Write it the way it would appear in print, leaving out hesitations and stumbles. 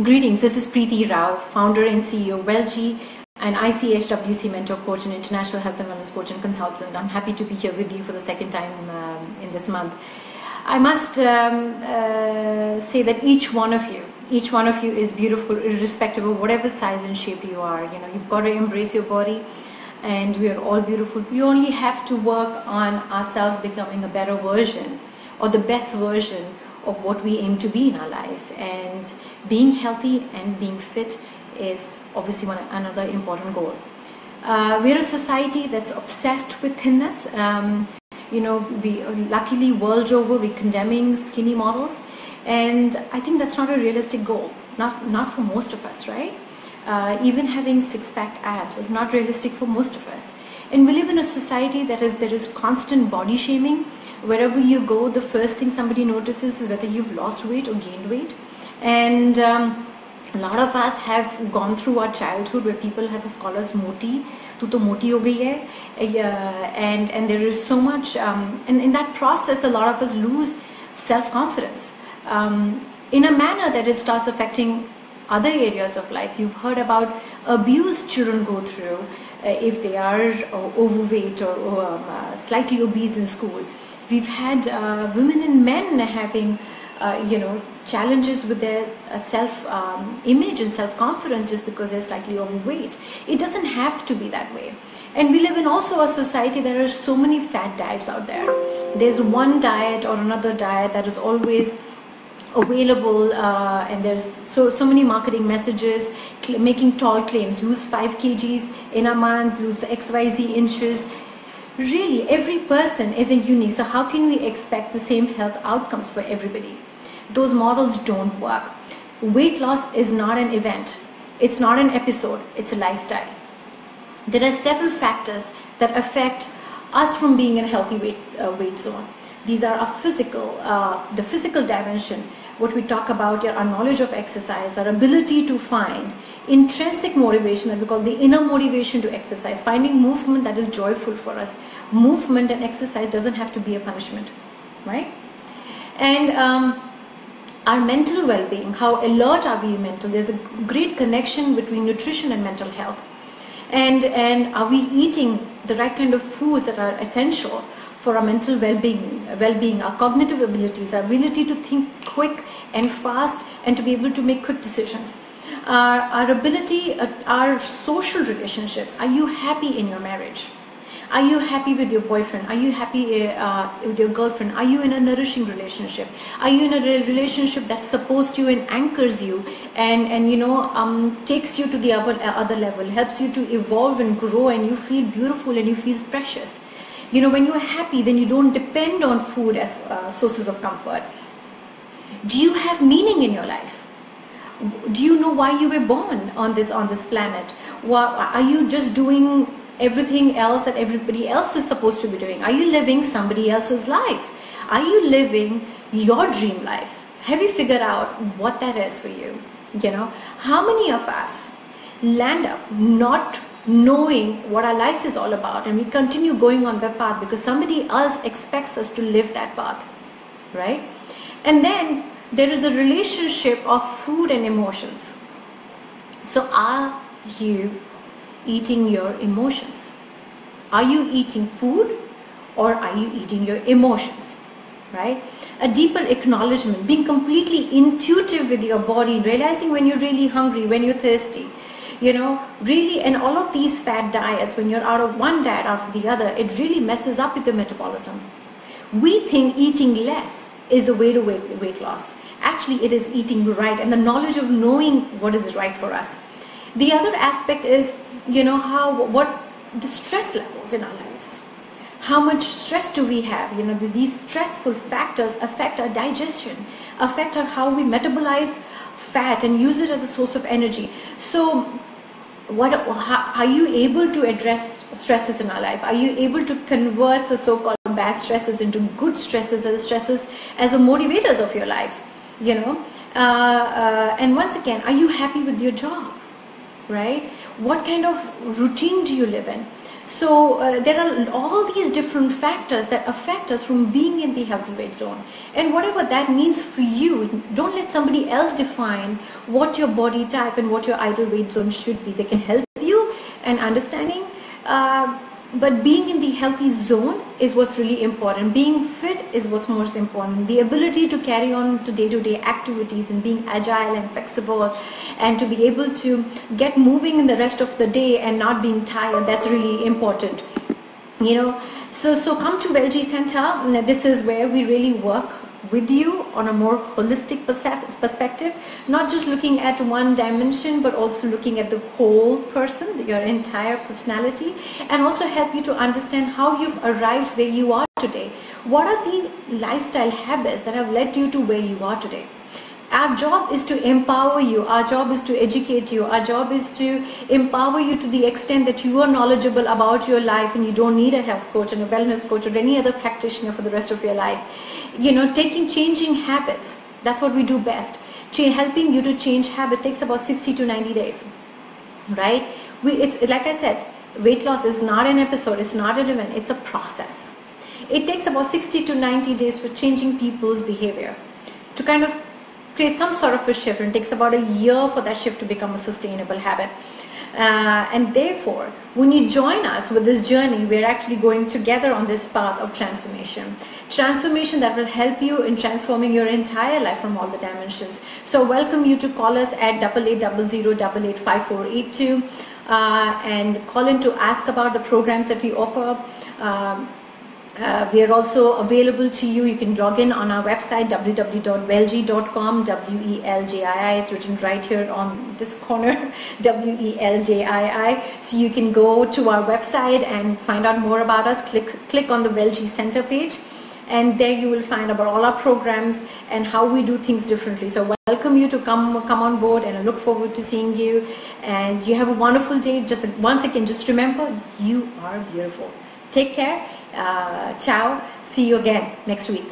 Greetings, this is Preeti Rao, founder and CEO of WellG, an ICHWC mentor coach and international health and wellness coach and consultant. I'm happy to be here with you for the second time in this month. I must say that each one of you is beautiful, irrespective of whatever size and shape you are. You know, you've got to embrace your body, and we are all beautiful. We only have to work on ourselves becoming a better version or the best version of what we aim to be in our life. And being healthy and being fit is obviously another important goal. We're a society that's obsessed with thinness. We luckily world over we're condemning skinny models, and I think that's not a realistic goal. Not for most of us, right? Even having six-pack abs is not realistic for most of us. And we live in a society there is constant body shaming. Wherever you go, the first thing somebody notices is whether you've lost weight or gained weight. And a lot of us have gone through our childhood where people have called us moti, tu to moti ho gayi hai. And there is so much, and in that process, a lot of us lose self-confidence in a manner that it starts affecting other areas of life. You've heard about abuse children go through if they are overweight or slightly obese in school. We've had women and men having, challenges with their self-image and self-confidence just because they're slightly overweight. It doesn't have to be that way. And we live in also a society, there are so many fad diets out there. There's one diet or another diet that is always available, and there's so many marketing messages making tall claims: lose 5 kgs in a month, lose XYZ inches. Really, every person is unique, so how can we expect the same health outcomes for everybody? Those models don't work. Weight loss is not an event, it's not an episode, it's a lifestyle. There are several factors that affect us from being in a healthy weight zone. These are the physical dimension, what we talk about, our knowledge of exercise, our ability to find intrinsic motivation that we call the inner motivation to exercise, finding movement that is joyful for us. Movement and exercise doesn't have to be a punishment, right? And our mental well-being, how alert are we mental? There's a great connection between nutrition and mental health. And are we eating the right kind of foods that are essential for our mental well-being, our cognitive abilities, our ability to think quick and fast and to be able to make quick decisions. Our ability, our social relationships. Are you happy in your marriage? Are you happy with your boyfriend? Are you happy with your girlfriend? Are you in a nourishing relationship? Are you in a relationship that supports you and anchors you and takes you to the other level, helps you to evolve and grow, and you feel beautiful and you feel precious? When you're happy, then you don't depend on food as sources of comfort. Do you have meaning in your life? Do you know why you were born on this planet? Are you just doing everything else that everybody else is supposed to be doing? Are you living somebody else's life? Are you living your dream life? Have you figured out what that is for you? How many of us land up not knowing what our life is all about, and we continue going on that path because somebody else expects us to live that path, right? And then there is a relationship of food and emotions. So are you eating your emotions? Are you eating food, or are you eating your emotions, right? A deeper acknowledgement, being completely intuitive with your body, realizing when you're really hungry, when you're thirsty, really. And all of these fad diets, when you're out of one diet after the other, it really messes up with your metabolism. We think eating less is the way to weight loss. Actually, it is eating right, and the knowledge of knowing what is right for us. The other aspect is, what the stress levels in our lives. How much stress do we have? These stressful factors affect our digestion, affect how we metabolize fat and use it as a source of energy. So are you able to address stresses in our life? Are you able to convert the so-called bad stresses into good stresses, as motivators of your life? And once again, are you happy with your job, right? What kind of routine do you live in? So there are all these different factors that affect us from being in the healthy weight zone. And whatever that means for you, don't let somebody else define what your body type and what your ideal weight zone should be. They can help you in understanding, but being in the healthy zone is what's really important. Being fit is what's most important. The ability to carry on to day-to-day activities and being agile and flexible, and to be able to get moving in the rest of the day and not being tired, that's really important. So come to WellG Center. This is where we really work with you on a more holistic perspective, not just looking at one dimension, but also looking at the whole person, your entire personality, and also help you to understand how you've arrived where you are today. What are the lifestyle habits that have led you to where you are today? Our job is to empower you. Our job is to educate you. Our job is to empower you to the extent that you are knowledgeable about your life and you don't need a health coach and a wellness coach or any other practitioner for the rest of your life. Changing habits. That's what we do best. Helping you to change habit takes about 60 to 90 days, right? It's like I said, weight loss is not an episode. It's not an event. It's a process. It takes about 60 to 90 days for changing people's behavior to kind of create some sort of a shift, and it takes about a year for that shift to become a sustainable habit. And therefore, when you join us with this journey, we're actually going together on this path of transformation that will help you in transforming your entire life from all the dimensions. So welcome you to call us at 8800885482 and call in to ask about the programs that we offer. We are also available to you. You can log in on our website www.wellgi.com. WELJII, it's written right here on this corner, WELJII. So you can go to our website and find out more about us. Click on the WellG Center page, and there you will find about all our programs and how we do things differently. So welcome you to come on board, and I look forward to seeing you. And you have a wonderful day. Just once again, just remember, you are beautiful. Take care. Ciao. See you again next week.